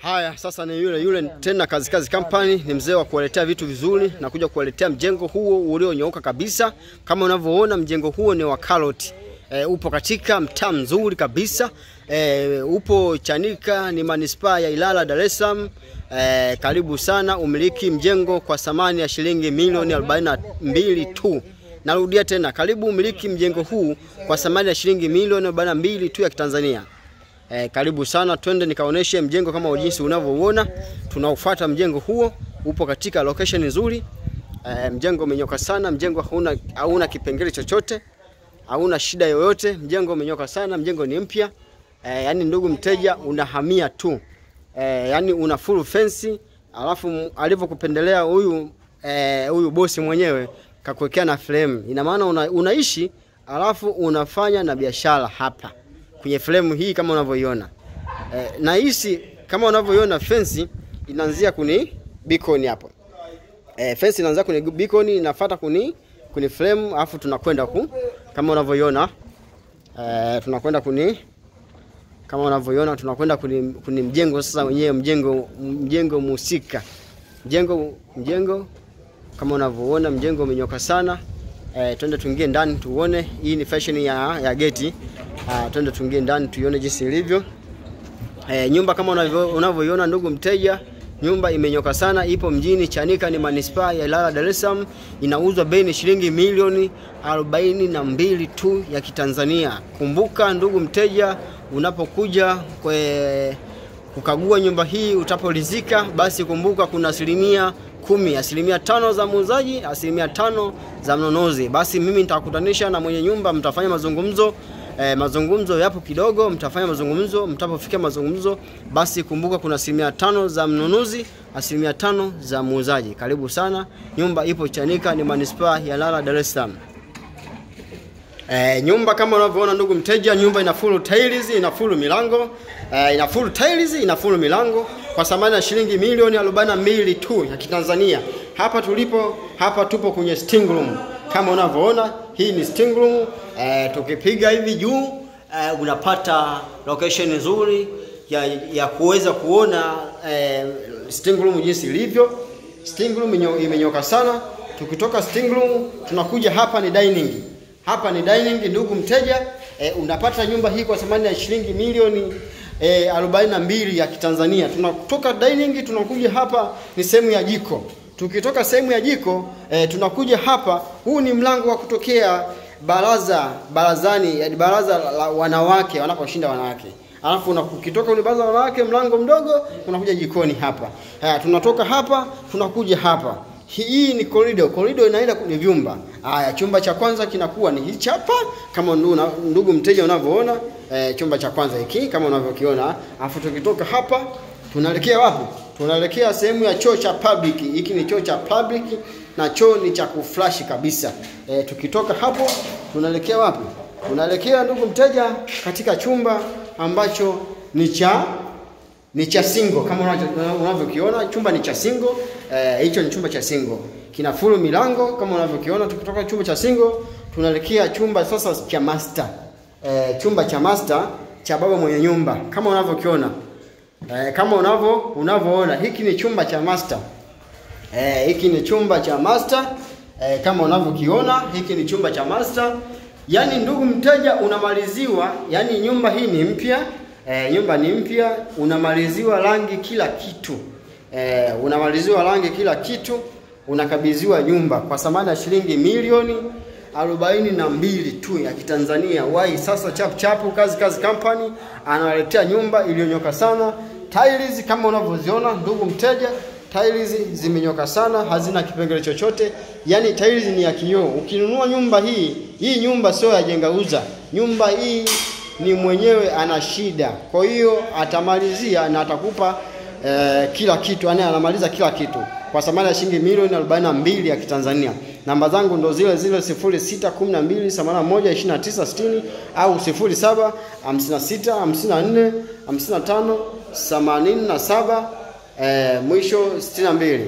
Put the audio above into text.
Haya, sasa ni yule tena Kazi Company, ni mzee wa kuwaletea vitu vizuri na kuja kuwaletea mjengo huo ulionyooka kabisa. Kama unavyoona mjengo huo ni wa Karoti. Upo katika mtaa mzuri kabisa. Upo Chanika, ni manispaa ya Ilala, Dar es Salaam. Karibu sana umiliki mjengo kwa thamani ya shilingi milioni 42 tu. Narudia tena, karibu umiliki mjengo huu kwa thamani ya shilingi milioni 42 tu ya Kitanzania. Karibu sana, twende nikaoneshe mjengo kama jinsi unavyoona. Tunaufuata mjengo huo, upo katika location nzuri. Mjengo umenyoka sana, mjengo hauna kipengele chochote, hauna shida yoyote, mjengo umenyoka sana, mjengo ni mpya. Yani ndugu mteja, unahamia tu. Yani una full fence, alafu alivyokupendelea huyu bosi mwenyewe kakuwekea na frame. Ina maana unaishi alafu unafanya na biashara hapa kwenye frame hii kama unavyoiona. Na hisi kama unavyoiona fence inaanzia kuni beacon hapo. Fence inaanza kuni beacon, inafuata kuni frame, alafu tunakwenda kama unavyoiona. Tunakwenda kama unavyoiona tunakwenda kuni mjengo sasa wenyewe, mjengo musika. Mjengo kama unavyoona mjengo umenyoka sana. Twende tuingie ndani tuone. Hii ni fashion ya geti. Twende tuingie ndani tuione jinsi ilivyo. Nyumba kama unavyoiona ndugu mteja, nyumba imenyoka sana, ipo mjini Chanika, ni manispaa ya Ilala, Dar es Salaam. Inauzwa bei ni shilingi milioni 42 tu ya Kitanzania. Kumbuka ndugu mteja, unapokuja kukagua nyumba hii utapolizika, basi kumbuka kuna 10%, 5% za muuzaji, 5% za mnunuzi. Basi mimi nitakutanisha na mwenye nyumba, mtafanya mazungumzo. Mazungumzo yapo kidogo, mtafanya mazungumzo. Mtapofika mazungumzo, basi kumbuka kuna 5% za mnunuzi, 5% za muuzaji. Karibu sana, nyumba ipo Chanika, ni manispaa ya Ilala, Dar es Salaam. Nyumba kama unavyoona ndugu mteja, nyumba ina full tiles, ina full milango, ina full tiles, ina full milango kwa thamani ya shilingi milioni 42 tu ya Kitanzania. Hapa tupo kwenye sitting room. Kama unavyoona, hii ni sitting room. Tukipiga hivi juu unapata location nzuri ya kuweza kuona sitting room jinsi ilivyo. Sitting room imenyoka sana. Tukitoka sitting room tunakuja hapa ni dining. Hapa ni dining ndugu mteja. Unapata nyumba hii kwa thamani ya shilingi milioni 42 ya Kitanzania. Tunatoka dining tunakuja hapa ni sehemu ya jiko. Tukitoka sehemu ya jiko tunakuja hapa, huu ni mlango wa kutokea barazani, yani baraza la wanawake wanaposhinda wanawake. Alafu ukitoka ule baraza la wanawake, mlango mdogo, unakuja jikoni hapa. Tunatoka hapa tunakuja hapa. Hii ni corridor inaenda kwenye vyumba. Chumba cha kwanza kinakuwa ni hichi hapa kama ndugu mteja unavyoona. Chumba cha kwanza hiki kama unavyokiona. Alafu tukitoka hapa tunaelekea wapi? Tunaelekea sehemu ya choo cha public. Hiki ni choo cha public na choo ni cha kuflash kabisa. Tukitoka hapo tunaelekea wapi? Tunaelekea ndugu mteja katika chumba ambacho ni cha single. Kama unavyokiona chumba ni cha single. Hicho ni chumba cha single. Kina full milango kama unavyokiona. Tukitoka chumba cha single tunaelekea chumba sasa cha master. Chumba cha master cha baba mwenye nyumba kama unavyokiona. Kama unavyoona hiki ni chumba cha master. Hiki ni chumba cha master. Kama unavyokiona hiki ni chumba cha master. Yani ndugu mteja unamaliziwa, yani nyumba hii ni mpya. Nyumba ni mpya, unamaliziwa rangi kila kitu. Unamaliziwa rangi kila kitu, unakabidhiwa nyumba kwa thamani ya shilingi milioni 42 tu ya Kitanzania. Wai sasa chapu Kazi Company anawaletea nyumba iliyonyoka sana. Tiles kama unavyoziona ndugu mteja, tiles zimenyoka sana, hazina kipengele chochote. Yani tiles ni ya kioo. Ukinunua nyumba hii nyumba sio ya jenga uza. Nyumba hii ni mwenyewe ana shida. Kwa hiyo atamalizia na atakupa kila kitu, yani anamaliza kila kitu kwa thamani ya shilingi milioni 42 ya Kitanzania. Namba zangu ndo zile 0612812960 au 0756545587 mwisho 62.